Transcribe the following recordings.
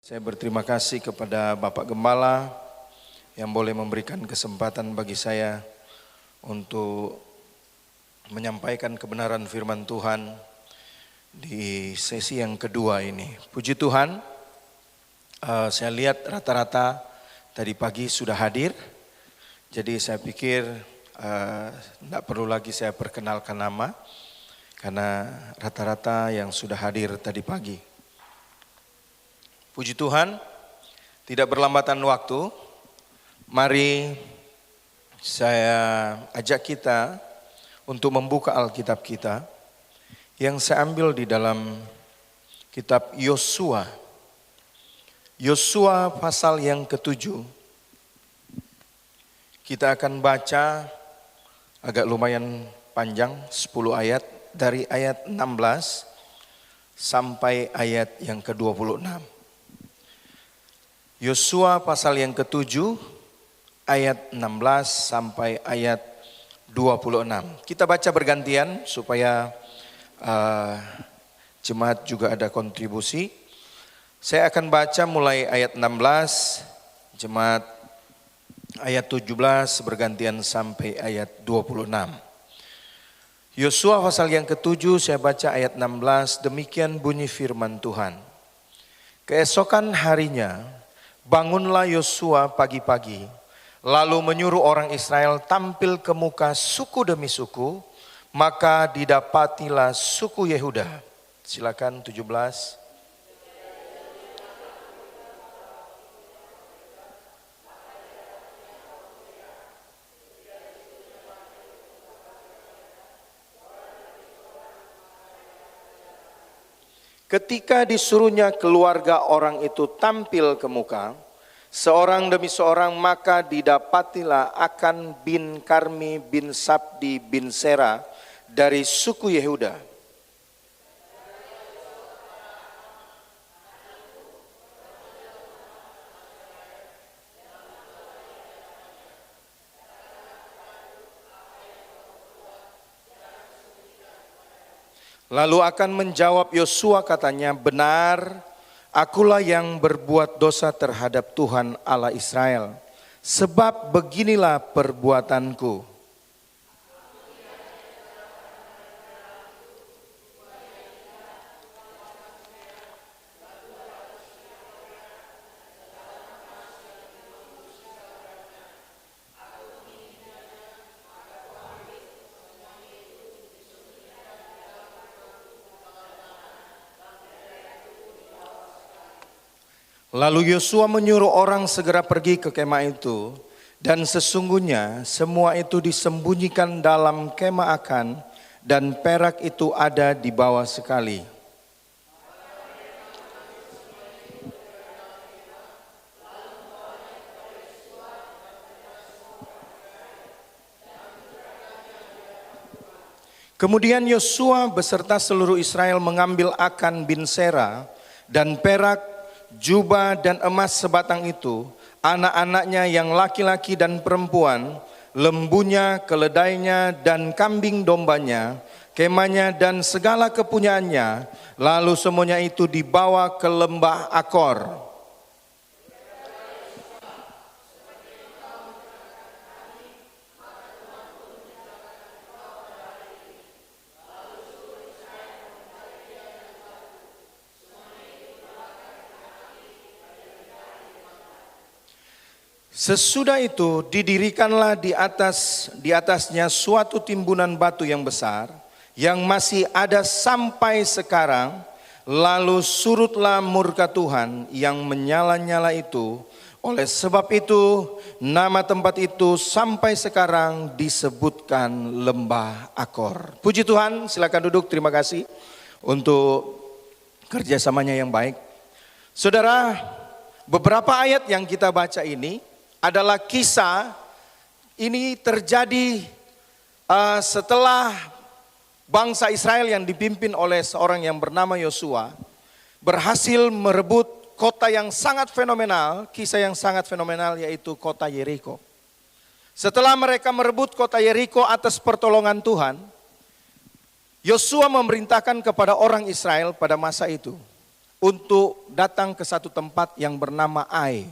Saya berterima kasih kepada Bapak Gembala yang boleh memberikan kesempatan bagi saya untuk menyampaikan kebenaran firman Tuhan di sesi yang kedua ini. Puji Tuhan, saya lihat rata-rata tadi pagi sudah hadir, jadi saya pikir tidak perlu lagi saya perkenalkan nama karena rata-rata yang sudah hadir tadi pagi. Puji Tuhan, tidak berlambatan waktu, mari saya ajak kita untuk membuka Alkitab kita yang saya ambil di dalam kitab Yosua. Yosua pasal yang ke-7. Kita akan baca agak lumayan panjang, 10 ayat dari ayat 16 sampai ayat yang ke-26. Yosua pasal yang ke-7 ayat 16 sampai ayat 26. Kita baca bergantian supaya jemaat juga ada kontribusi. Saya akan baca mulai ayat 16, jemaat ayat 17 bergantian sampai ayat 26. Yosua pasal yang ke-7 saya baca ayat 16, demikian bunyi firman Tuhan. Keesokan harinya bangunlah Yosua pagi-pagi, lalu menyuruh orang Israel tampil ke muka suku demi suku, maka didapatilah suku Yehuda. Silakan 17. Ketika disuruhnya keluarga orang itu tampil ke muka, seorang demi seorang, maka didapatilah Akan bin Karmi bin Sabdi bin Sera dari suku Yehuda. Lalu akan menjawab Yosua katanya, benar, akulah yang berbuat dosa terhadap Tuhan Allah Israel, sebab beginilah perbuatanku. Lalu Yosua menyuruh orang segera pergi ke kemah itu, dan sesungguhnya semua itu disembunyikan dalam kemah Akan, dan perak itu ada di bawah sekali. Kemudian Yosua beserta seluruh Israel mengambil Akan bin Sera dan perak, jubah dan emas sebatang itu, anak-anaknya yang laki-laki dan perempuan, lembunya, keledainya dan kambing dombanya, kemahnya dan segala kepunyaannya, lalu semuanya itu dibawa ke lembah Akor. Sesudah itu didirikanlah di atasnya suatu timbunan batu yang besar, yang masih ada sampai sekarang. Lalu surutlah murka Tuhan yang menyala-nyala itu. Oleh sebab itu nama tempat itu sampai sekarang disebutkan lembah Akor. Puji Tuhan, silakan duduk, terima kasih untuk kerjasamanya yang baik. Saudara, beberapa ayat yang kita baca ini adalah kisah ini terjadi setelah bangsa Israel yang dipimpin oleh seorang yang bernama Yosua berhasil merebut kota yang sangat fenomenal, kisah yang sangat fenomenal, yaitu kota Yeriko. Setelah mereka merebut kota Yeriko atas pertolongan Tuhan, Yosua memerintahkan kepada orang Israel pada masa itu untuk datang ke satu tempat yang bernama Ai.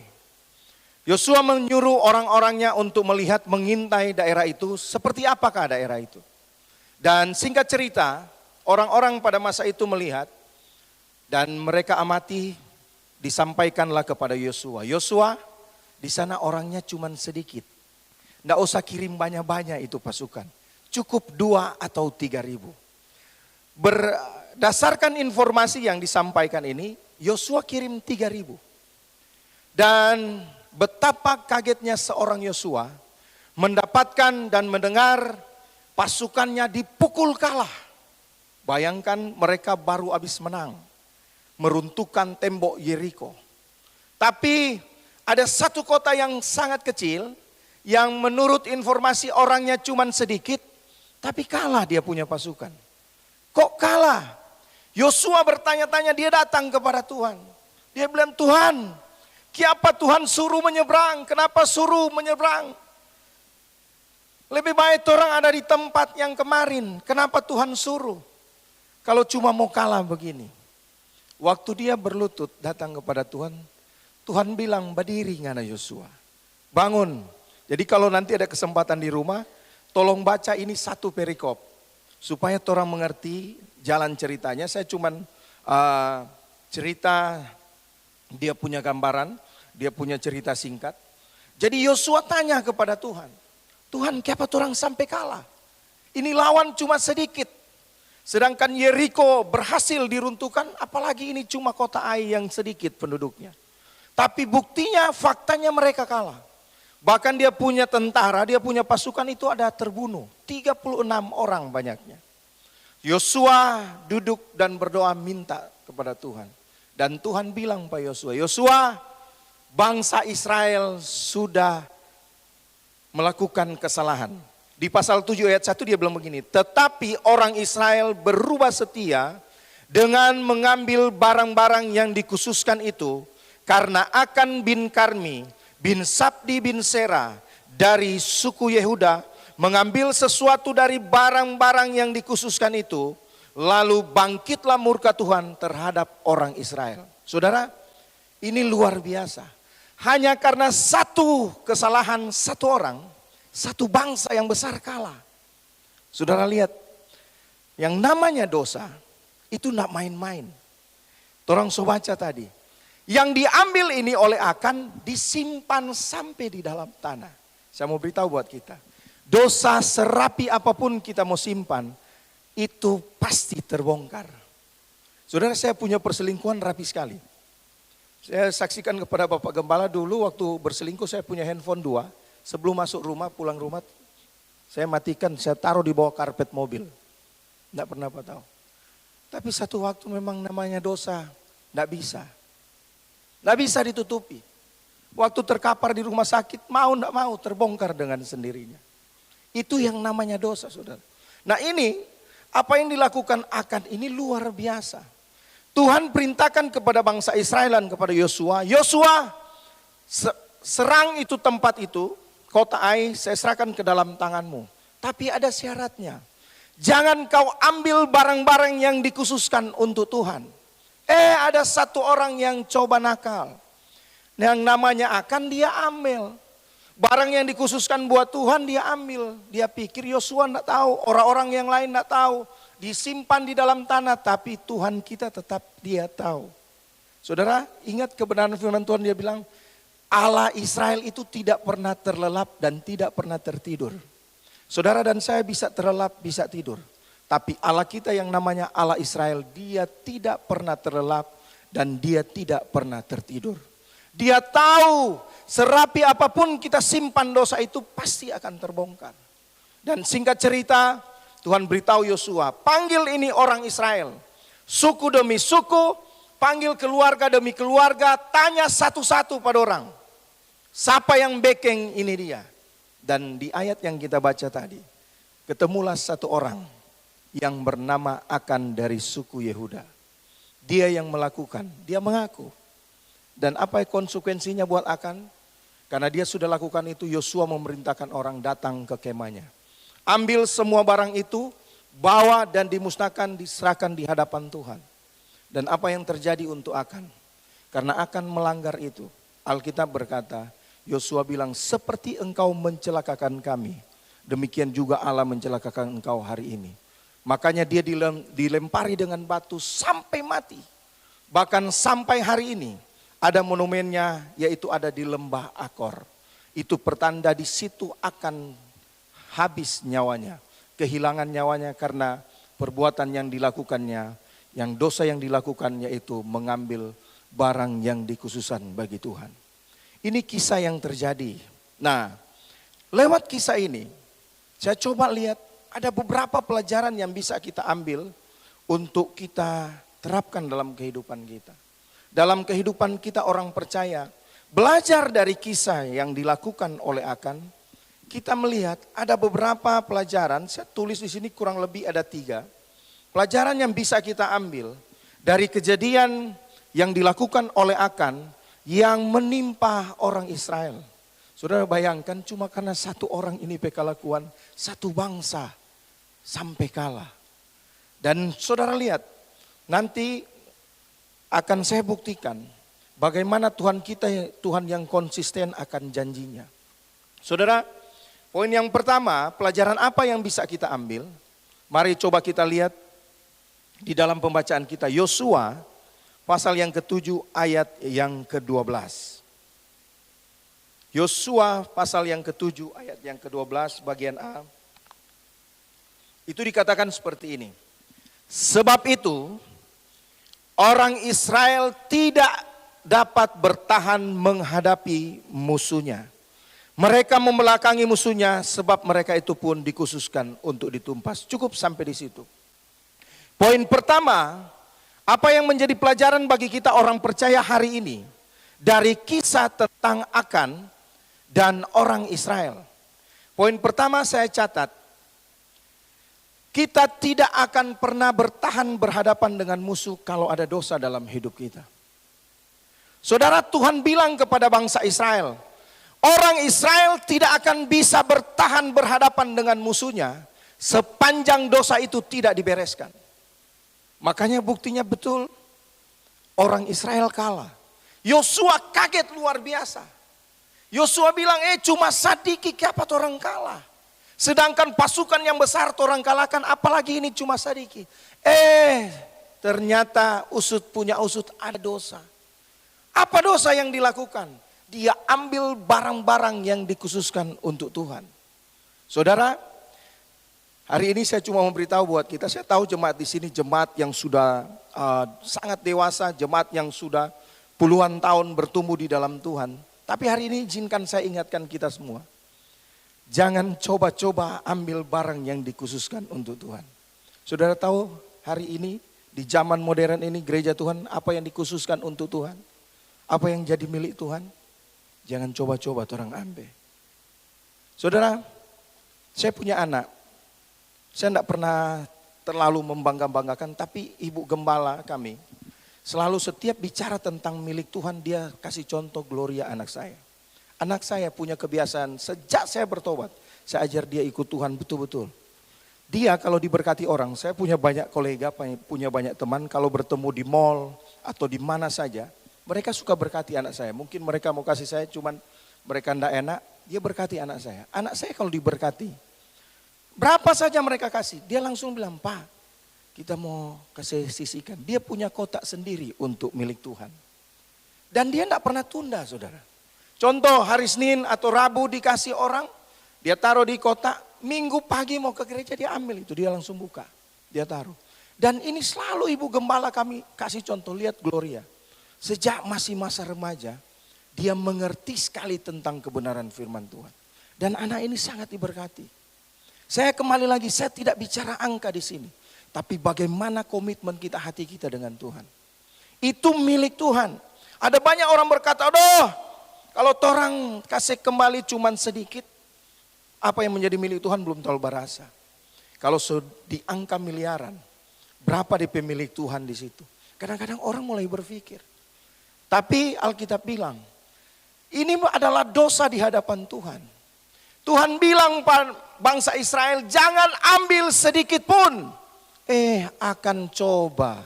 Yosua menyuruh orang-orangnya untuk melihat, mengintai daerah itu, seperti apakah daerah itu. Dan singkat cerita, orang-orang pada masa itu melihat dan mereka amati, disampaikanlah kepada Yosua. Yosua, di sana orangnya cuma sedikit. Nggak usah kirim banyak-banyak itu pasukan. Cukup 2 atau 3 ribu. Berdasarkan informasi yang disampaikan ini, Yosua kirim 3 ribu. Dan betapa kagetnya seorang Yosua mendapatkan dan mendengar pasukannya dipukul kalah. Bayangkan mereka baru habis menang, meruntuhkan tembok Yeriko. Tapi ada satu kota yang sangat kecil, yang menurut informasi orangnya cuma sedikit, tapi kalah dia punya pasukan. Kok kalah? Yosua bertanya-tanya, dia datang kepada Tuhan. Dia bilang, Tuhan, kenapa Tuhan suruh menyeberang? Kenapa suruh menyeberang? Lebih baik orang ada di tempat yang kemarin. Kenapa Tuhan suruh? Kalau cuma mau kalah begini. Waktu dia berlutut datang kepada Tuhan, Tuhan bilang, berdiri ngana Yosua, bangun. Jadi kalau nanti ada kesempatan di rumah, tolong baca ini satu perikop. Supaya orang mengerti jalan ceritanya. Saya cuman cerita, dia punya gambaran, dia punya cerita singkat. Jadi Yosua tanya kepada Tuhan, Tuhan kenapa orang sampai kalah? Ini lawan cuma sedikit. Sedangkan Yeriko berhasil diruntuhkan, apalagi ini cuma kota Ai yang sedikit penduduknya. Tapi buktinya, faktanya mereka kalah. Bahkan dia punya tentara, dia punya pasukan itu ada terbunuh. 36 orang banyaknya. Yosua duduk dan berdoa minta kepada Tuhan. Dan Tuhan bilang pada Yosua, Yosua, bangsa Israel sudah melakukan kesalahan. Di pasal 7 ayat 1 dia bilang begini, tetapi orang Israel berubah setia dengan mengambil barang-barang yang dikhususkan itu, karena Akan bin Karmi bin Sabdi bin Sera dari suku Yehuda mengambil sesuatu dari barang-barang yang dikhususkan itu, lalu bangkitlah murka Tuhan terhadap orang Israel. Saudara, ini luar biasa. Hanya karena satu kesalahan satu orang, satu bangsa yang besar kalah. Saudara lihat, yang namanya dosa itu tidak main-main. Orang so baca tadi. Yang diambil ini oleh Akan disimpan sampai di dalam tanah. Saya mau beritahu buat kita. Dosa serapi apapun kita mau simpan, itu pasti terbongkar. Saudara, saya punya perselingkuhan rapi sekali. Saya saksikan kepada Bapak Gembala dulu waktu berselingkuh saya punya handphone 2. Sebelum masuk rumah, pulang rumah, saya matikan, saya taruh di bawah karpet mobil. Tidak pernah tahu. Tapi satu waktu memang namanya dosa, tidak bisa. Tidak bisa ditutupi. Waktu terkapar di rumah sakit, mau tidak mau terbongkar dengan sendirinya. Itu yang namanya dosa, saudara. Nah ini, apa yang dilakukan Akan ini luar biasa. Tuhan perintahkan kepada bangsa Israel dan kepada Yosua, Yosua serang itu tempat itu, kota Ai, saya serahkan ke dalam tanganmu. Tapi ada syaratnya. Jangan kau ambil barang-barang yang dikhususkan untuk Tuhan. Ada satu orang yang coba nakal. Yang namanya Akan, dia ambil. Barang yang dikhususkan buat Tuhan dia ambil. Dia pikir Yosua tidak tahu, orang-orang yang lain tidak tahu. Disimpan di dalam tanah, tapi Tuhan kita tetap dia tahu. Saudara, ingat kebenaran firman Tuhan, dia bilang, Allah Israel itu tidak pernah terlelap dan tidak pernah tertidur. Saudara dan saya bisa terlelap, bisa tidur. Tapi Allah kita yang namanya Allah Israel, dia tidak pernah terlelap dan dia tidak pernah tertidur. Dia tahu serapi apapun kita simpan dosa itu pasti akan terbongkar. Dan singkat cerita, Tuhan beritahu Yosua, panggil ini orang Israel. Suku demi suku, panggil keluarga demi keluarga, tanya satu-satu pada orang. Siapa yang backing ini dia. Dan di ayat yang kita baca tadi, ketemulah satu orang yang bernama Akan dari suku Yehuda. Dia yang melakukan, dia mengaku. Dan apa konsekuensinya buat Akan? Karena dia sudah lakukan itu, Yosua memerintahkan orang datang ke kemahnya. Ambil semua barang itu, bawa dan dimusnahkan, diserahkan di hadapan Tuhan. Dan apa yang terjadi untuk Akan? Karena Akan melanggar itu. Alkitab berkata, Yosua bilang, seperti engkau mencelakakan kami, demikian juga Allah mencelakakan engkau hari ini. Makanya dia dilempari dengan batu sampai mati. Bahkan sampai hari ini ada monumennya, yaitu ada di lembah Akor. Itu pertanda di situ akan habis nyawanya, kehilangan nyawanya karena perbuatan yang dilakukannya, yang dosa yang dilakukan yaitu mengambil barang yang dikhususan bagi Tuhan. Ini kisah yang terjadi. Nah, lewat kisah ini saya coba lihat ada beberapa pelajaran yang bisa kita ambil untuk kita terapkan dalam kehidupan kita. Dalam kehidupan kita orang percaya, belajar dari kisah yang dilakukan oleh Akan, kita melihat ada beberapa pelajaran, saya tulis di sini kurang lebih ada 3. Pelajaran yang bisa kita ambil dari kejadian yang dilakukan oleh Akan yang menimpa orang Israel. Saudara bayangkan cuma karena satu orang ini kelakuan, satu bangsa sampai kalah. Dan saudara lihat, nanti akan saya buktikan bagaimana Tuhan kita, Tuhan yang konsisten akan janjinya. Saudara, poin yang pertama, pelajaran apa yang bisa kita ambil? Mari coba kita lihat di dalam pembacaan kita, Yosua pasal yang ke-7 ayat yang ke-12. Yosua pasal yang ke-7 ayat yang ke-12 bagian A. Itu dikatakan seperti ini. Sebab itu orang Israel tidak dapat bertahan menghadapi musuhnya. Mereka membelakangi musuhnya sebab mereka itu pun dikhususkan untuk ditumpas. Cukup sampai di situ. Poin pertama, apa yang menjadi pelajaran bagi kita orang percaya hari ini dari kisah tentang Akan dan orang Israel. Poin pertama saya catat, kita tidak akan pernah bertahan berhadapan dengan musuh kalau ada dosa dalam hidup kita. Saudara, Tuhan bilang kepada bangsa Israel, orang Israel tidak akan bisa bertahan berhadapan dengan musuhnya sepanjang dosa itu tidak dibereskan. Makanya buktinya betul, orang Israel kalah. Yosua kaget luar biasa. Yosua bilang, cuma sedikit apa orang kalah. Sedangkan pasukan yang besar orang kalahkan, apalagi ini cuma sedikit. Ternyata punya usut ada dosa. Apa dosa yang dilakukan? Dia ambil barang-barang yang dikhususkan untuk Tuhan. Saudara, hari ini saya cuma memberitahu buat kita, saya tahu jemaat di sini jemaat yang sudah sangat dewasa, jemaat yang sudah puluhan tahun bertumbuh di dalam Tuhan. Tapi hari ini izinkan saya ingatkan kita semua. Jangan coba-coba ambil barang yang dikhususkan untuk Tuhan. Saudara tahu hari ini di zaman modern ini gereja Tuhan apa yang dikhususkan untuk Tuhan? Apa yang jadi milik Tuhan? Jangan coba-coba orang ambil. Saudara, saya punya anak. Saya tidak pernah terlalu membangga-banggakan, tapi ibu gembala kami selalu setiap bicara tentang milik Tuhan, dia kasih contoh Gloria anak saya. Anak saya punya kebiasaan, sejak saya bertobat, saya ajar dia ikut Tuhan betul-betul. Dia kalau diberkati orang, saya punya banyak kolega, punya banyak teman, kalau bertemu di mall atau di mana saja, mereka suka berkati anak saya. Mungkin mereka mau kasih saya, cuman mereka tidak enak, dia berkati anak saya. Anak saya kalau diberkati, berapa saja mereka kasih, dia langsung bilang, Pak, kita mau kasih sisihkan. Dia punya kotak sendiri untuk milik Tuhan. Dan dia tidak pernah tunda, saudara. Contoh hari Senin atau Rabu dikasih orang, dia taruh di kotak, Minggu pagi mau ke gereja dia ambil itu, dia langsung buka, dia taruh. Dan ini selalu ibu gembala kami kasih contoh, lihat Gloria. Sejak masih masa remaja, dia mengerti sekali tentang kebenaran firman Tuhan. Dan anak ini sangat diberkati. Saya kembali lagi, saya tidak bicara angka di sini. Tapi bagaimana komitmen kita, hati kita dengan Tuhan. Itu milik Tuhan. Ada banyak orang berkata, aduh kalau orang kasih kembali cuman sedikit. Apa yang menjadi milik Tuhan belum terlalu berasa. Kalau di angka miliaran, berapa DP milik Tuhan di situ. Kadang-kadang orang mulai berpikir. Tapi Alkitab bilang, ini adalah dosa di hadapan Tuhan. Tuhan bilang bangsa Israel, jangan ambil sedikit pun. Akan coba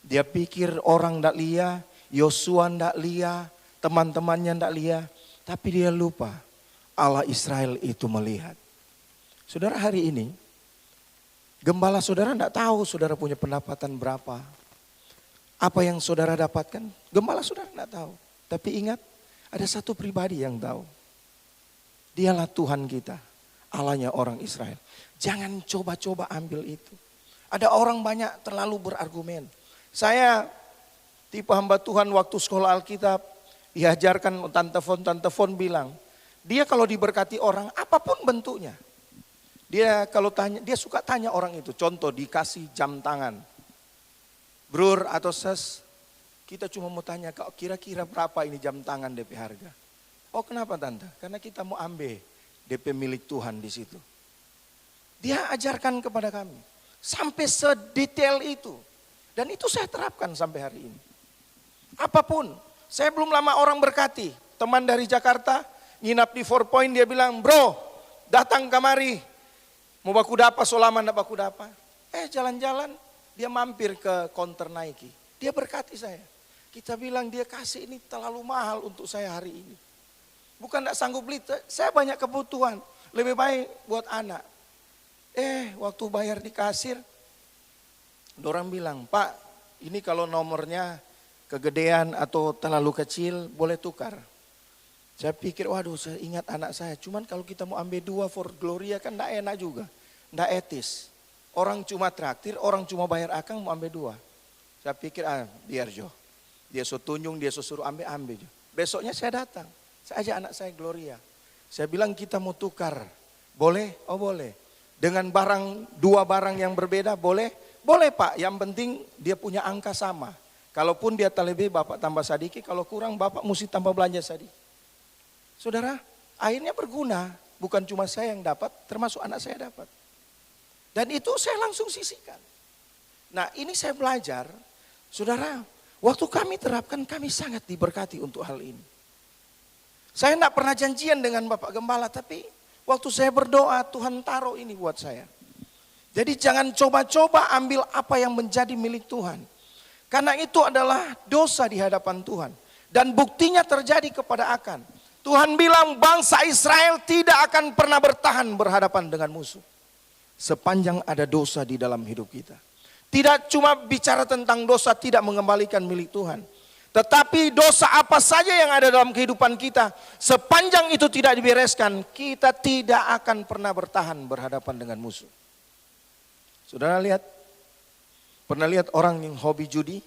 Dia pikir orang ndak lihat, Yosua ndak lihat, teman-temannya ndak lihat. Tapi dia lupa Allah Israel itu melihat. Saudara, hari ini gembala saudara ndak tahu saudara punya pendapatan berapa. Apa yang saudara dapatkan, gembala saudara ndak tahu. Tapi ingat, ada satu pribadi yang tahu. Dialah Tuhan kita, Allahnya orang Israel. Jangan coba-coba ambil itu. Ada orang banyak terlalu berargumen. Saya tipe hamba Tuhan waktu sekolah Alkitab, diajarkan tante Fon bilang, dia kalau diberkati orang apapun bentuknya. Dia kalau tanya, dia suka tanya orang itu. Contoh, dikasih jam tangan. Brur atau ses, kita cuma mau tanya, kira-kira berapa ini jam tangan DP harga? Oh, kenapa tante? Karena kita mau ambil DP milik Tuhan di situ. Dia ajarkan kepada kami sampai sedetail itu. Dan itu saya terapkan sampai hari ini. Apapun, saya belum lama orang berkati. Teman dari Jakarta, nginap di 4 Point, dia bilang, bro datang kemari. Mau baku dapa, solama ndak baku dapa. Jalan-jalan, dia mampir ke counter Nike. Dia berkati saya. Kita bilang dia kasih ini terlalu mahal untuk saya hari ini. Bukan ndak sanggup beli, saya banyak kebutuhan. Lebih baik buat anak. Waktu bayar di kasir, orang bilang, Pak, ini kalau nomornya kegedean atau terlalu kecil boleh tukar. Saya pikir, waduh, saya ingat anak saya. Cuman kalau kita mau ambil 2 for Gloria kan enggak enak juga. Enggak etis. Orang cuma traktir, orang cuma bayar akang mau ambil 2. Saya pikir, biar Jo. Dia so tunjung, dia so suruh ambil Jo. Besoknya saya datang. Saya ajak anak saya Gloria. Saya bilang kita mau tukar. Boleh? Oh boleh. Dengan dua barang yang berbeda boleh? Boleh Pak, yang penting dia punya angka sama. Kalaupun dia terlebih Bapak tambah sedikit, kalau kurang Bapak mesti tambah belanja sedikit. Saudara, akhirnya berguna. Bukan cuma saya yang dapat, termasuk anak saya dapat. Dan itu saya langsung sisihkan. Nah ini saya belajar, saudara, waktu kami terapkan kami sangat diberkati untuk hal ini. Saya tidak pernah janjian dengan Bapak Gembala, tapi waktu saya berdoa Tuhan taruh ini buat saya. Jadi jangan coba-coba ambil apa yang menjadi milik Tuhan. Karena itu adalah dosa di hadapan Tuhan. Dan buktinya terjadi kepada Akan. Tuhan bilang bangsa Israel tidak akan pernah bertahan berhadapan dengan musuh. Sepanjang ada dosa di dalam hidup kita. Tidak cuma bicara tentang dosa tidak mengembalikan milik Tuhan. Tetapi dosa apa saja yang ada dalam kehidupan kita, sepanjang itu tidak dibereskan, kita tidak akan pernah bertahan berhadapan dengan musuh. Saudara lihat, pernah lihat orang yang hobi judi?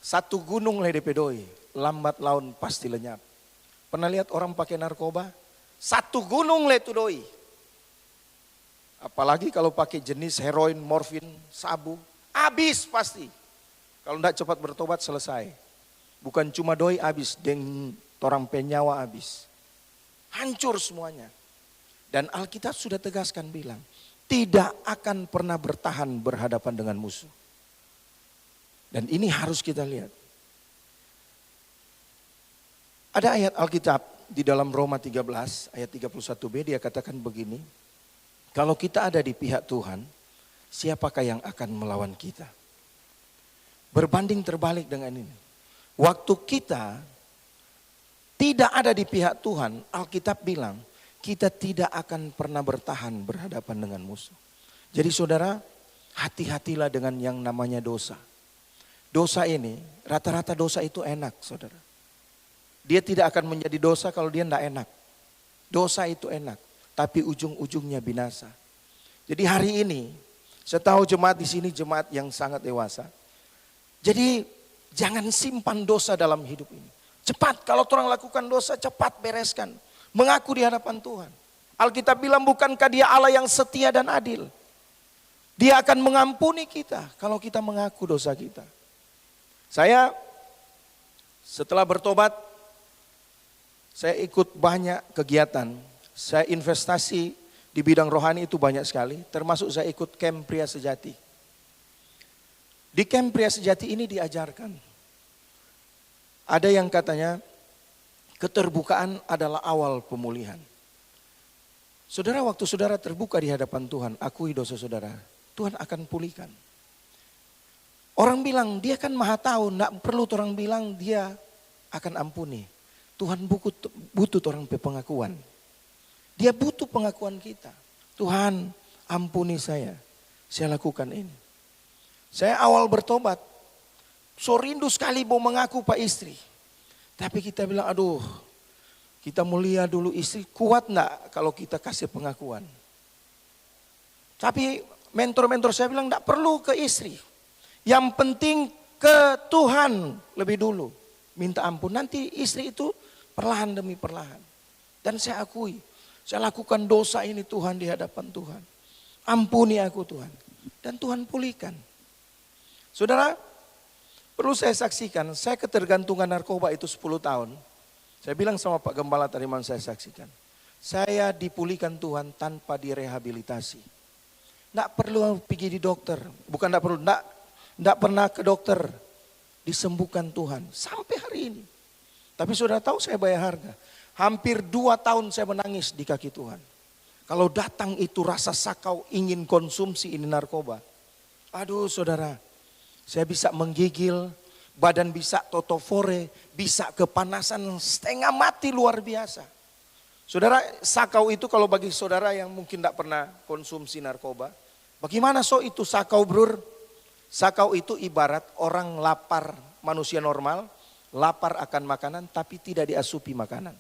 Satu gunung le DP doi, lambat laun pasti lenyap. Pernah lihat orang pakai narkoba? Satu gunung le tu doi. Apalagi kalau pakai jenis heroin, morfin, sabu, habis pasti. Kalau tidak cepat bertobat selesai. Bukan cuma doi habis, dan orang penyawa habis. Hancur semuanya. Dan Alkitab sudah tegaskan bilang, tidak akan pernah bertahan berhadapan dengan musuh. Dan ini harus kita lihat. Ada ayat Alkitab di dalam Roma 13 ayat 31b dia katakan begini. Kalau kita ada di pihak Tuhan, siapakah yang akan melawan kita? Berbanding terbalik dengan ini. Waktu kita tidak ada di pihak Tuhan, Alkitab bilang kita tidak akan pernah bertahan berhadapan dengan musuh. Jadi saudara, hati-hatilah dengan yang namanya dosa. Dosa ini, rata-rata dosa itu enak saudara. Dia tidak akan menjadi dosa kalau dia tidak enak. Dosa itu enak, tapi ujung-ujungnya binasa. Jadi hari ini, saya tahu jemaat di sini jemaat yang sangat dewasa. Jadi jangan simpan dosa dalam hidup ini. Cepat kalau orang lakukan dosa, cepat bereskan. Mengaku di hadapan Tuhan. Alkitab bilang bukankah dia Allah yang setia dan adil. Dia akan mengampuni kita kalau kita mengaku dosa kita. Saya setelah bertobat, saya ikut banyak kegiatan. Saya investasi di bidang rohani itu banyak sekali. Termasuk saya ikut camp pria sejati. Di camp pria sejati ini diajarkan. Ada yang katanya keterbukaan adalah awal pemulihan. Saudara, waktu saudara terbuka di hadapan Tuhan, akui dosa saudara, Tuhan akan pulihkan. Orang bilang dia kan maha tahu, enggak perlu orang bilang dia akan ampuni. Tuhan butuh orang pengakuan. Dia butuh pengakuan kita. Tuhan ampuni saya lakukan ini. Saya awal bertobat, so rindu sekali mau mengaku Pak istri. Tapi kita bilang aduh, kita mulia dulu istri, kuat enggak kalau kita kasih pengakuan. Tapi mentor-mentor saya bilang enggak perlu ke istri. Yang penting ke Tuhan lebih dulu. Minta ampun, nanti istri itu perlahan demi perlahan. Dan saya akui, saya lakukan dosa ini Tuhan di hadapan Tuhan. Ampuni aku Tuhan. Dan Tuhan pulihkan. Saudara, perlu saya saksikan, saya ketergantungan narkoba itu 10 tahun. Saya bilang sama Pak Gembala tadi malam saya saksikan. Saya dipulihkan Tuhan tanpa direhabilitasi. Nggak perlu pergi di dokter, bukan nggak pernah ke dokter. Disembuhkan Tuhan sampai hari ini. Tapi saudara tahu saya bayar harga. Hampir 2 tahun saya menangis di kaki Tuhan. Kalau datang itu rasa sakau ingin konsumsi ini narkoba. Aduh saudara, saya bisa menggigil, badan bisa totofore, bisa kepanasan setengah mati luar biasa. Saudara, sakau itu kalau bagi saudara yang mungkin tidak pernah konsumsi narkoba, bagaimana itu sakau bro? Sakau itu ibarat orang lapar, manusia normal, lapar akan makanan tapi tidak diasupi makanan.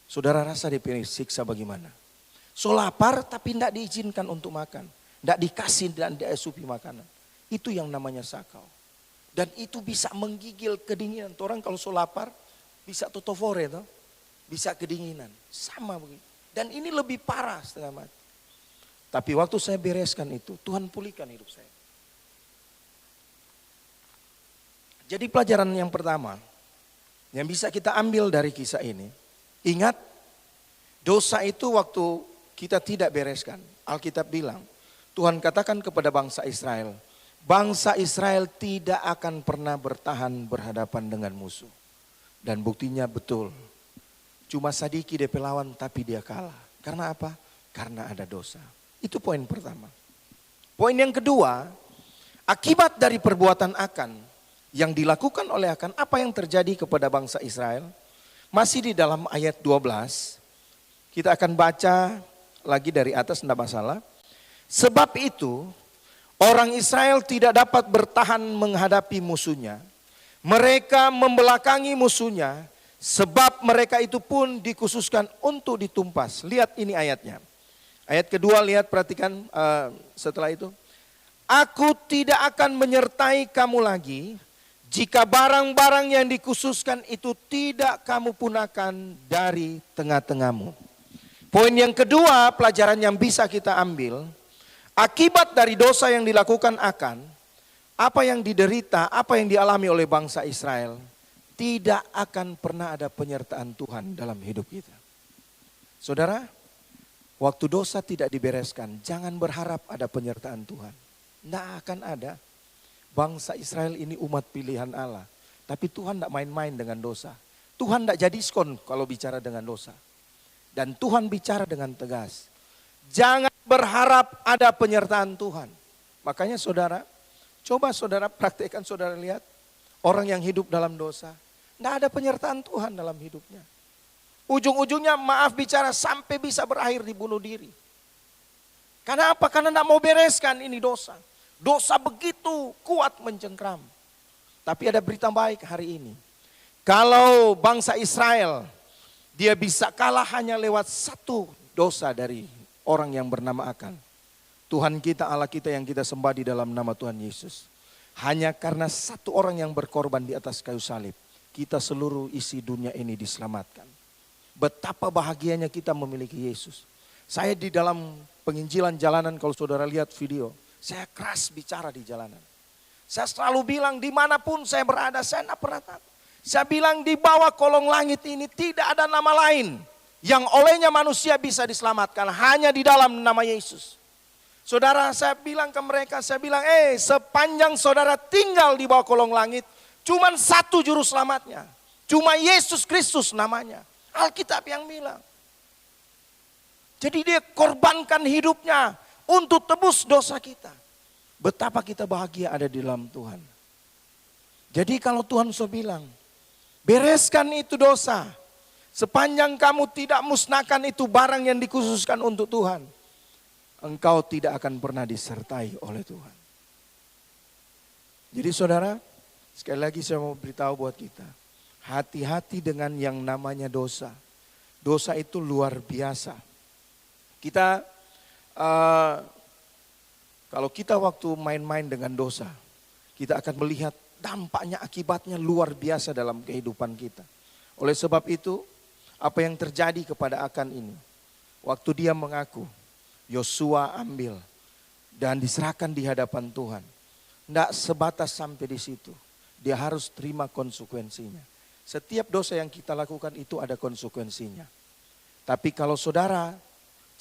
Saudara rasa dia siksa bagaimana? So lapar tapi tidak diizinkan untuk makan, tidak dikasih dan diasupi makanan. Itu yang namanya sakau. Dan itu bisa menggigil kedinginan. Orang kalau so lapar bisa totofore, bisa kedinginan. Sama begitu. Dan ini lebih parah setengah mati. Tapi waktu saya bereskan itu, Tuhan pulihkan hidup saya. Jadi pelajaran yang pertama yang bisa kita ambil dari kisah ini, ingat dosa itu waktu kita tidak bereskan. Alkitab bilang, Tuhan katakan kepada bangsa Israel tidak akan pernah bertahan berhadapan dengan musuh. Dan buktinya betul, cuma Sadiki dia pelawan tapi dia kalah. Karena apa? Karena ada dosa. Itu poin pertama. Poin yang kedua, akibat dari perbuatan Akan yang dilakukan oleh Akan, apa yang terjadi kepada bangsa Israel? Masih di dalam ayat 12, kita akan baca lagi dari atas, tidak masalah. Sebab itu, orang Israel tidak dapat bertahan menghadapi musuhnya. Mereka membelakangi musuhnya, sebab mereka itu pun dikhususkan untuk ditumpas. Lihat ini ayatnya. Ayat kedua, lihat perhatikan setelah itu. Aku tidak akan menyertai kamu lagi, jika barang-barang yang dikhususkan itu tidak kamu punahkan dari tengah-tengahmu. Poin yang kedua, pelajaran yang bisa kita ambil, akibat dari dosa yang dilakukan Akan, apa yang diderita, apa yang dialami oleh bangsa Israel, tidak akan pernah ada penyertaan Tuhan dalam hidup kita. Saudara, waktu dosa tidak dibereskan, jangan berharap ada penyertaan Tuhan. Tidak akan ada. Bangsa Israel ini umat pilihan Allah. Tapi Tuhan tidak main-main dengan dosa. Tuhan tidak jadi diskon kalau bicara dengan dosa. Dan Tuhan bicara dengan tegas. Jangan berharap ada penyertaan Tuhan. Makanya saudara, coba saudara praktekkan, saudara lihat. Orang yang hidup dalam dosa, tidak ada penyertaan Tuhan dalam hidupnya. Ujung-ujungnya maaf bicara sampai bisa berakhir dibunuh diri. Karena apa? Karena tidak mau bereskan ini dosa. Dosa begitu kuat mencengkram. Tapi ada berita baik hari ini. Kalau bangsa Israel, dia bisa kalah hanya lewat satu dosa dari orang yang bernama Akan. Tuhan kita, Allah kita yang kita sembah di dalam nama Tuhan Yesus. Hanya karena satu orang yang berkorban di atas kayu salib, kita seluruh isi dunia ini diselamatkan. Betapa bahagianya kita memiliki Yesus. Saya di dalam penginjilan jalanan, kalau saudara lihat video, saya keras bicara di jalanan. Saya selalu bilang dimanapun saya berada, saya tidak pernah takut. Saya bilang di bawah kolong langit ini tidak ada nama lain yang olehnya manusia bisa diselamatkan. Hanya di dalam nama Yesus. Saudara, saya bilang ke mereka, saya bilang sepanjang saudara tinggal di bawah kolong langit, cuma satu juru selamatnya. Cuma Yesus Kristus namanya. Alkitab yang bilang. Jadi dia korbankan hidupnya untuk tebus dosa kita. Betapa kita bahagia ada di dalam Tuhan. Jadi kalau Tuhan sudah bilang, bereskan itu dosa. Sepanjang kamu tidak musnahkan itu barang yang dikhususkan untuk Tuhan, engkau tidak akan pernah disertai oleh Tuhan. Jadi saudara, sekali lagi saya mau beritahu buat kita, hati-hati dengan yang namanya dosa. Dosa itu luar biasa. Kita, kalau kita waktu main-main dengan dosa, kita akan melihat dampaknya, akibatnya luar biasa dalam kehidupan kita. Oleh sebab itu, apa yang terjadi kepada Akan ini, waktu dia mengaku, Yosua ambil dan diserahkan di hadapan Tuhan. Tidak sebatas sampai di situ. Dia harus terima konsekuensinya. Setiap dosa yang kita lakukan itu ada konsekuensinya. Tapi kalau saudara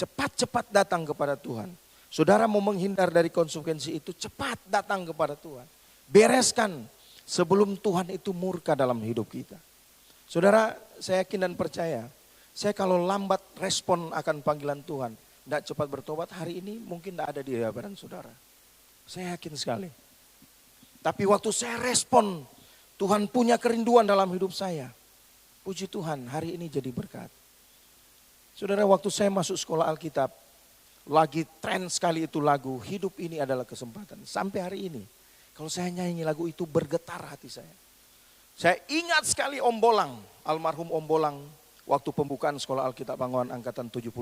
cepat-cepat datang kepada Tuhan, saudara mau menghindar dari konsekuensi itu, cepat datang kepada Tuhan. Bereskan sebelum Tuhan itu murka dalam hidup kita. Saudara, saya yakin dan percaya, saya kalau lambat respon akan panggilan Tuhan, tidak cepat bertobat, hari ini mungkin tidak ada di hadapan saudara. Saya yakin sekali. Tapi waktu saya respon, Tuhan punya kerinduan dalam hidup saya. Puji Tuhan, hari ini jadi berkat. Saudara, waktu saya masuk sekolah Alkitab, lagi tren sekali itu lagu, hidup ini adalah kesempatan. Sampai hari ini, kalau saya nyanyi lagu itu bergetar hati saya. Saya ingat sekali Om Bolang, almarhum Om Bolang, waktu pembukaan sekolah Alkitab Bangunan Angkatan 72.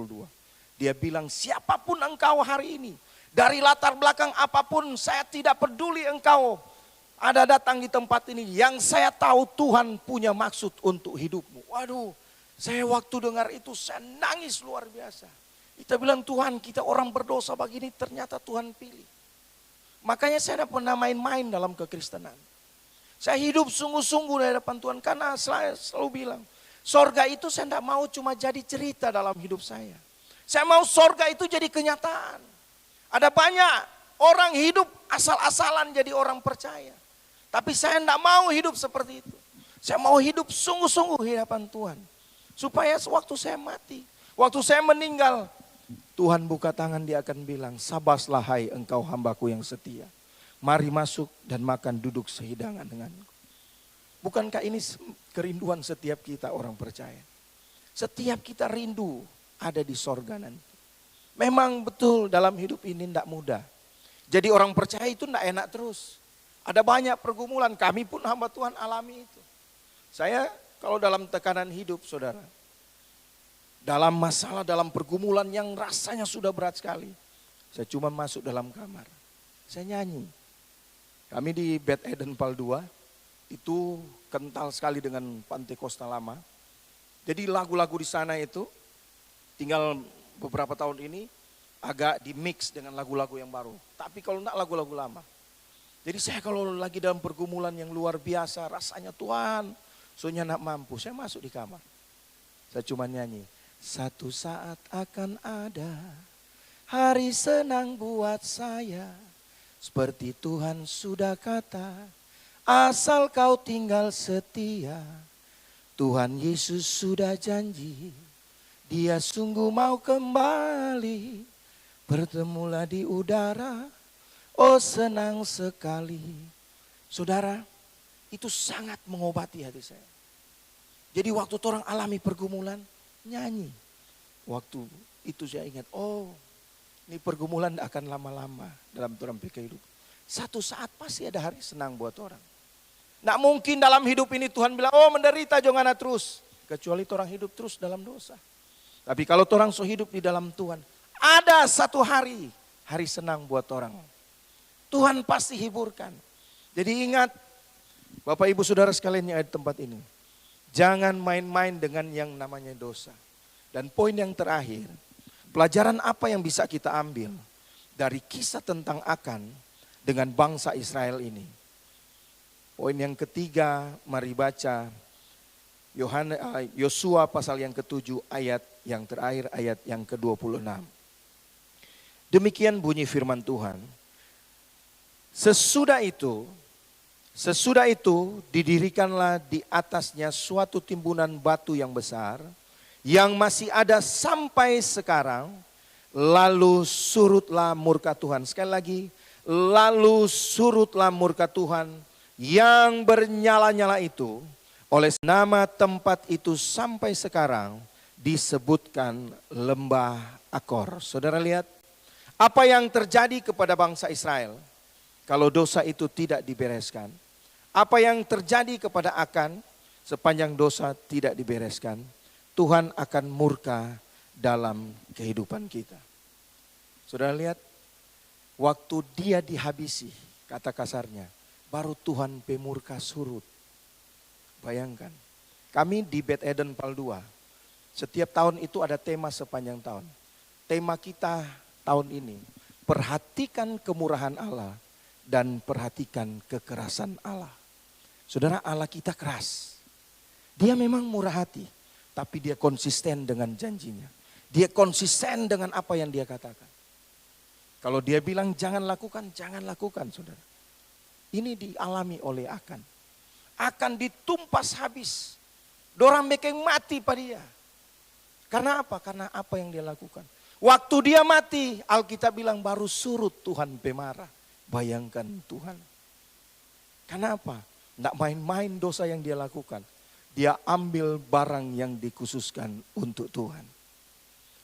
Dia bilang, siapapun engkau hari ini, dari latar belakang apapun, saya tidak peduli engkau ada datang di tempat ini. Yang saya tahu Tuhan punya maksud untuk hidupmu. Waduh, saya waktu dengar itu saya nangis luar biasa. Kita bilang, Tuhan, kita orang berdosa begini, ternyata Tuhan pilih. Makanya saya tidak pernah main-main dalam kekristenan. Saya hidup sungguh-sungguh di hadapan Tuhan, karena saya selalu bilang, sorga itu saya tidak mau cuma jadi cerita dalam hidup saya. Saya mau sorga itu jadi kenyataan. Ada banyak orang hidup asal-asalan jadi orang percaya. Tapi saya tidak mau hidup seperti itu. Saya mau hidup sungguh-sungguh di hadapan Tuhan. Supaya sewaktu saya mati, waktu saya meninggal, Tuhan buka tangan, dia akan bilang, sabaslah hai engkau hambaku yang setia. Mari masuk dan makan duduk sehidangan denganku. Bukankah ini kerinduan setiap kita orang percaya? Setiap kita rindu ada di sorga nanti. Memang betul dalam hidup ini tidak mudah. Jadi orang percaya itu tidak enak terus. Ada banyak pergumulan, kami pun hamba Tuhan alami itu. Saya kalau dalam tekanan hidup saudara, dalam masalah, dalam pergumulan yang rasanya sudah berat sekali, saya cuma masuk dalam kamar, saya nyanyi. Kami di Beth Eden Pal 2 itu kental sekali dengan Pantekosta lama. Jadi lagu-lagu di sana itu tinggal beberapa tahun ini agak di-mix dengan lagu-lagu yang baru. Tapi kalau enggak lagu-lagu lama. Jadi saya kalau lagi dalam pergumulan yang luar biasa, rasanya Tuhan, soalnya enggak mampu, saya masuk di kamar. Saya cuma nyanyi, satu saat akan ada hari senang buat saya. Seperti Tuhan sudah kata, asal kau tinggal setia. Tuhan Yesus sudah janji, dia sungguh mau kembali. Bertemulah di udara, oh senang sekali. Saudara, itu sangat mengobati hati saya. Jadi waktu orang alami pergumulan, nyanyi. Waktu itu saya ingat, oh ini pergumulan tidak akan lama-lama dalam orang kehidupan. Satu saat pasti ada hari senang buat orang. Tidak mungkin dalam hidup ini Tuhan bilang, oh menderita jangan terus. Kecuali orang hidup terus dalam dosa. Tapi kalau orang so hidup di dalam Tuhan, ada satu hari, hari senang buat orang. Tuhan pasti hiburkan. Jadi ingat, Bapak Ibu Saudara sekalian yang ada di tempat ini. Jangan main-main dengan yang namanya dosa. Dan poin yang terakhir, pelajaran apa yang bisa kita ambil dari kisah tentang Akan dengan bangsa Israel ini? Poin yang ketiga, mari baca Yosua pasal yang ke-7 ayat yang terakhir, ayat yang ke-26. Demikian bunyi firman Tuhan. Sesudah itu didirikanlah di atasnya suatu timbunan batu yang besar, yang masih ada sampai sekarang, lalu surutlah murka Tuhan. Sekali lagi, lalu surutlah murka Tuhan yang bernyala-nyala itu. Oleh nama tempat itu sampai sekarang disebutkan lembah Akor. Saudara lihat apa yang terjadi kepada bangsa Israel kalau dosa itu tidak dibereskan. Apa yang terjadi kepada Akan sepanjang dosa tidak dibereskan. Tuhan akan murka dalam kehidupan kita. Saudara lihat, waktu dia dihabisi, kata kasarnya, baru Tuhan pemurka surut. Bayangkan, kami di Beth Eden Pal 2, setiap tahun itu ada tema sepanjang tahun. Tema kita tahun ini, perhatikan kemurahan Allah dan perhatikan kekerasan Allah. Saudara, Allah kita keras. Dia memang murah hati, tapi dia konsisten dengan janjinya. Dia konsisten dengan apa yang dia katakan. Kalau dia bilang jangan lakukan, saudara. Ini dialami oleh Akan. Akan ditumpas habis. Dorang bekeng mati pada dia. Karena apa? Karena apa yang dia lakukan. Waktu dia mati, Alkitab bilang baru surut Tuhan pemarah. Bayangkan Tuhan. Karena apa? Tidak main-main dosa yang dia lakukan. Dia ambil barang yang dikhususkan untuk Tuhan.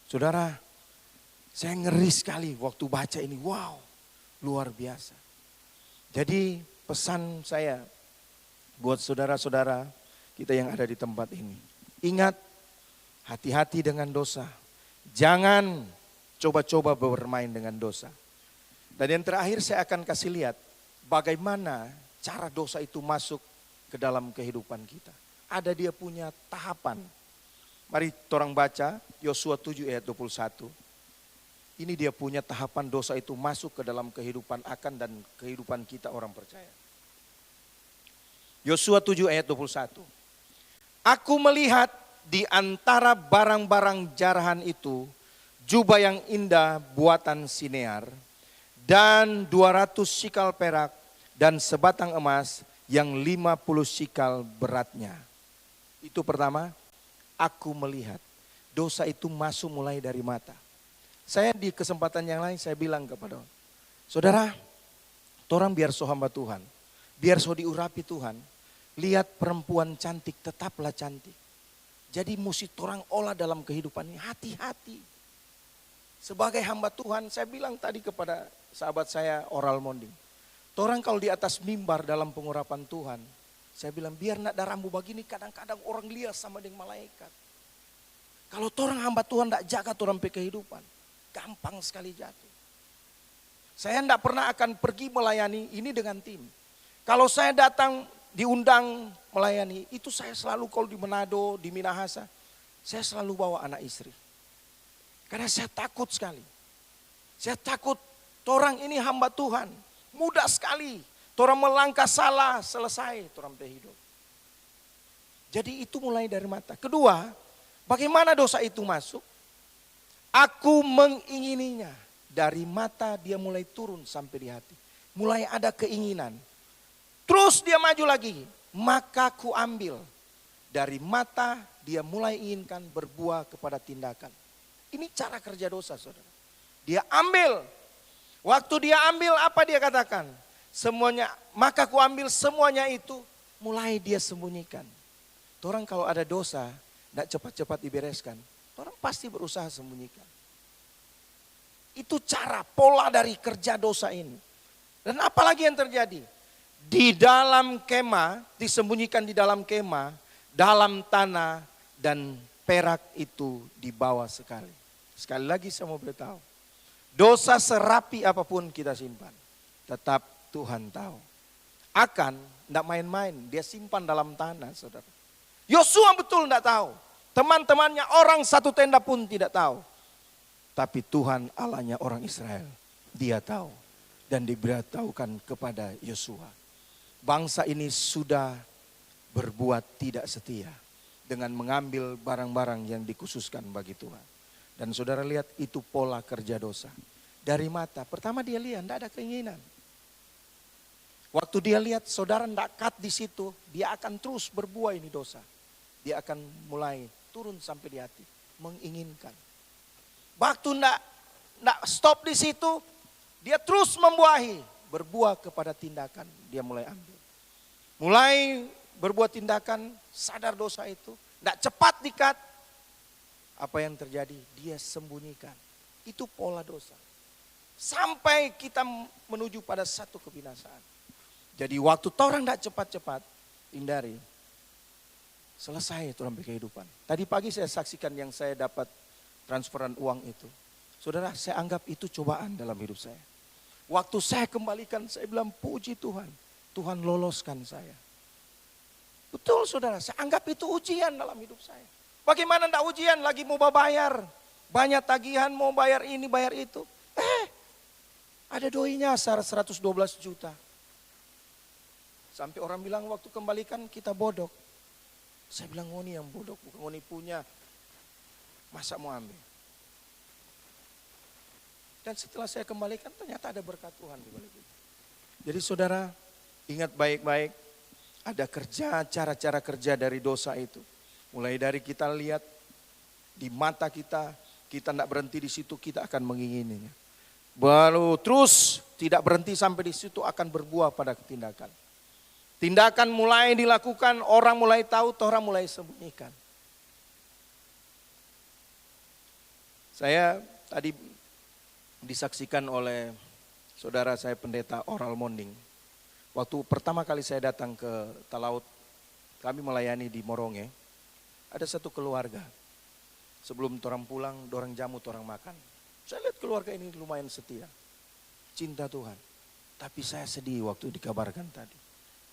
Saudara, saya ngeri sekali waktu baca ini. Wow, luar biasa. Jadi pesan saya buat saudara-saudara kita yang ada di tempat ini. Ingat, hati-hati dengan dosa. Jangan coba-coba bermain dengan dosa. Dan yang terakhir saya akan kasih lihat bagaimana cara dosa itu masuk ke dalam kehidupan kita. Ada dia punya tahapan. Mari orang baca Yosua 7 ayat 21. Ini dia punya tahapan dosa itu masuk ke dalam kehidupan Akan dan kehidupan kita orang percaya. Yosua 7 ayat 21. Aku melihat di antara barang-barang jarahan itu jubah yang indah buatan Sinear dan 200 sikal perak dan sebatang emas yang 50 sikal beratnya. Itu pertama, aku melihat dosa itu masuk mulai dari mata. Saya di kesempatan yang lain saya bilang kepada saudara, orang biar so hamba Tuhan, biar so diurapi Tuhan. Lihat perempuan cantik, tetaplah cantik. Jadi mesti orang olah dalam kehidupan ini, hati-hati. Sebagai hamba Tuhan, saya bilang tadi kepada sahabat saya Oral Monding. Orang kalau di atas mimbar dalam pengurapan Tuhan, saya bilang biar nak darahmu begini, kadang-kadang orang lihat sama dengan malaikat. Kalau orang hamba Tuhan tidak jaga orang kehidupan, gampang sekali jatuh. Saya tidak pernah akan pergi melayani ini dengan tim. Kalau saya datang diundang melayani, itu saya selalu kalau di Manado, di Minahasa, saya selalu bawa anak istri. Karena saya takut sekali. Saya takut, orang ini hamba Tuhan, mudah sekali. Orang melangkah salah, selesai orang hidup. Jadi itu mulai dari mata. Kedua, bagaimana dosa itu masuk? Aku mengingininya. Dari mata dia mulai turun sampai di hati. Mulai ada keinginan. Terus dia maju lagi, maka ku ambil. Dari mata dia mulai inginkan berbuah kepada tindakan. Ini cara kerja dosa, saudara. Dia ambil. Waktu dia ambil apa dia katakan? Semuanya, maka ku ambil semuanya itu mulai dia sembunyikan. Orang kalau ada dosa, tidak cepat-cepat dibereskan. Orang pasti berusaha sembunyikan. Itu cara, pola dari kerja dosa ini. Dan apalagi yang terjadi? Di dalam kemah, disembunyikan di dalam kemah, dalam tanah dan perak itu dibawa sekali. Sekali lagi saya mau beritahu, dosa serapi apapun kita simpan, tetap Tuhan tahu. Akan tidak main-main, dia simpan dalam tanah, saudara. Yosua betul tidak tahu, teman-temannya orang satu tenda pun tidak tahu. Tapi Tuhan Allahnya orang Israel, dia tahu dan diberitahukan kepada Yosua. Bangsa ini sudah berbuat tidak setia dengan mengambil barang-barang yang dikhususkan bagi Tuhan. Dan saudara lihat itu pola kerja dosa. Dari mata, pertama dia lihat tidak ada keinginan. Waktu dia lihat saudara tidak cut di situ, dia akan terus berbuah ini dosa. Dia akan mulai turun sampai di hati, menginginkan. Waktu tidak stop di situ, dia terus membuahi. berbuah kepada tindakan, dia mulai ambil. Mulai berbuat tindakan, sadar dosa itu, tidak cepat dikat. Apa yang terjadi? Dia sembunyikan. Itu pola dosa. Sampai kita menuju pada satu kebinasaan. Jadi waktu orang tidak cepat-cepat, hindari. Selesai itu sampai kehidupan. Tadi pagi saya saksikan yang saya dapat transferan uang itu. Saudara, saya anggap itu cobaan dalam hidup saya. Waktu saya kembalikan, saya bilang puji Tuhan. Tuhan loloskan saya. Betul saudara, saya anggap itu ujian dalam hidup saya. Bagaimana tidak ujian, lagi mau bayar. Banyak tagihan, mau bayar ini, bayar itu. Ada doi nyasar 112 juta. Sampai orang bilang waktu kembalikan kita bodok. Saya bilang ngoni yang bodok, bukan ngoni punya. Masa mau ambil? Dan setelah saya kembalikan ternyata ada berkat Tuhan di balik itu. Jadi saudara, ingat baik-baik, ada kerja, cara-cara kerja dari dosa itu. Mulai dari kita lihat di mata kita tidak berhenti di situ, kita akan mengingininya. Baru terus tidak berhenti sampai di situ, akan berbuah pada tindakan. Tindakan mulai dilakukan, orang mulai tahu, orang mulai sembunyikan. Saya tadi disaksikan oleh saudara saya pendeta Oral Monding. Waktu pertama kali saya datang ke Talaut, kami melayani di Moronge. Ada satu keluarga, sebelum orang pulang, dorang jamu, orang makan. Saya lihat keluarga ini lumayan setia, cinta Tuhan. Tapi saya sedih waktu dikabarkan tadi.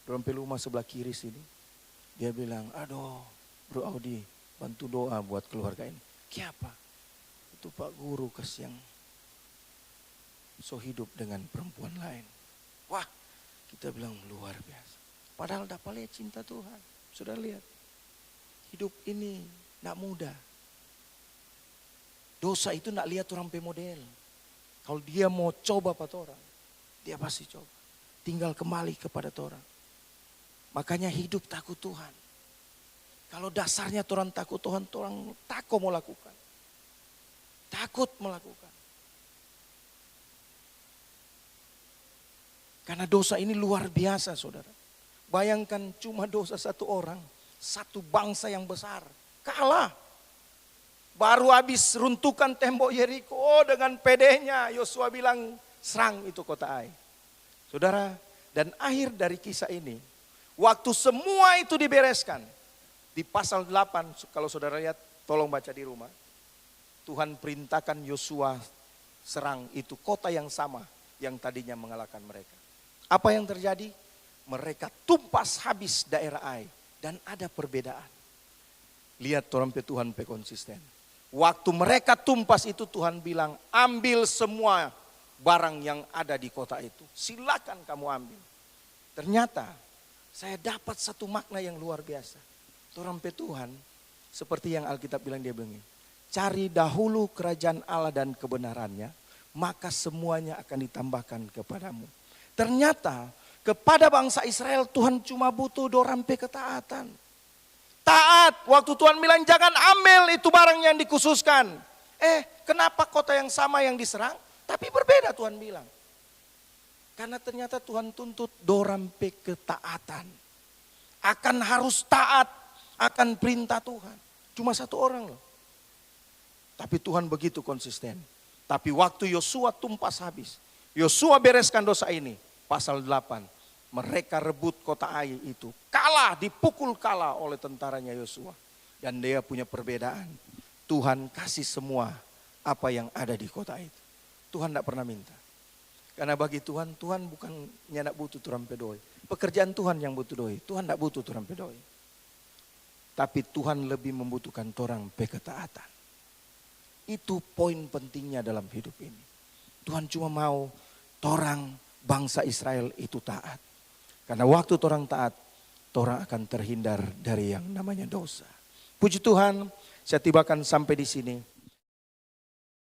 Dorang pe rumah sebelah kiri sini, dia bilang, aduh Bro Audi, bantu doa buat keluarga ini. Kenapa? Itu Pak Guru yang so hidup dengan perempuan lain. Wah, kita bilang luar biasa. Padahal dapat lihat cinta Tuhan. Sudah lihat. Hidup ini tidak mudah. Dosa itu tidak lihat orang pemodel. Kalau dia mau coba pada orang, dia pasti coba. Tinggal kembali kepada orang. Makanya hidup takut Tuhan. Kalau dasarnya orang takut Tuhan, orang takut mau lakukan. Takut melakukan. Karena dosa ini luar biasa saudara. Bayangkan cuma dosa satu orang. Satu bangsa yang besar, kalah. Baru habis runtuhkan tembok Yeriko, dengan pedenya Yosua bilang serang itu kota Ai. Saudara, dan akhir dari kisah ini, waktu semua itu dibereskan, di pasal 8, kalau saudara lihat, tolong baca di rumah. Tuhan perintahkan Yosua serang itu kota yang sama yang tadinya mengalahkan mereka. Apa yang terjadi? Mereka tumpas habis daerah Ai. Dan ada perbedaan. Lihat orang Tuhan konsisten. Waktu mereka tumpas itu Tuhan bilang, ambil semua barang yang ada di kota itu. Silakan kamu ambil. Ternyata saya dapat satu makna yang luar biasa. Orang Tuhan seperti yang Alkitab bilang, dia bilang, cari dahulu kerajaan Allah dan kebenarannya, maka semuanya akan ditambahkan kepadamu. Ternyata kepada bangsa Israel Tuhan cuma butuh dorang ketaatan. Taat, waktu Tuhan bilang jangan ambil itu barang yang dikhususkan. Kenapa kota yang sama yang diserang? Tapi berbeda Tuhan bilang. Karena ternyata Tuhan tuntut dorang ketaatan. Akan harus taat akan perintah Tuhan. Cuma satu orang loh. Tapi Tuhan begitu konsisten. Tapi waktu Yosua tumpas habis. Yosua bereskan dosa ini. Pasal 8, mereka rebut kota Ai itu. Kalah, dipukul kalah oleh tentaranya Yosua. Dan dia punya perbedaan. Tuhan kasih semua apa yang ada di kota itu. Tuhan tidak pernah minta. Karena bagi Tuhan, Tuhan bukan nyenak butuh turang pedoi. Pekerjaan Tuhan yang butuh doi. Tuhan tidak butuh turang pedoi. Tapi Tuhan lebih membutuhkan orang ketaatan. Itu poin pentingnya dalam hidup ini. Tuhan cuma mau orang bangsa Israel itu taat. Karena waktu orang taat, orang akan terhindar dari yang namanya dosa. Puji Tuhan, saya tibakan sampai di sini.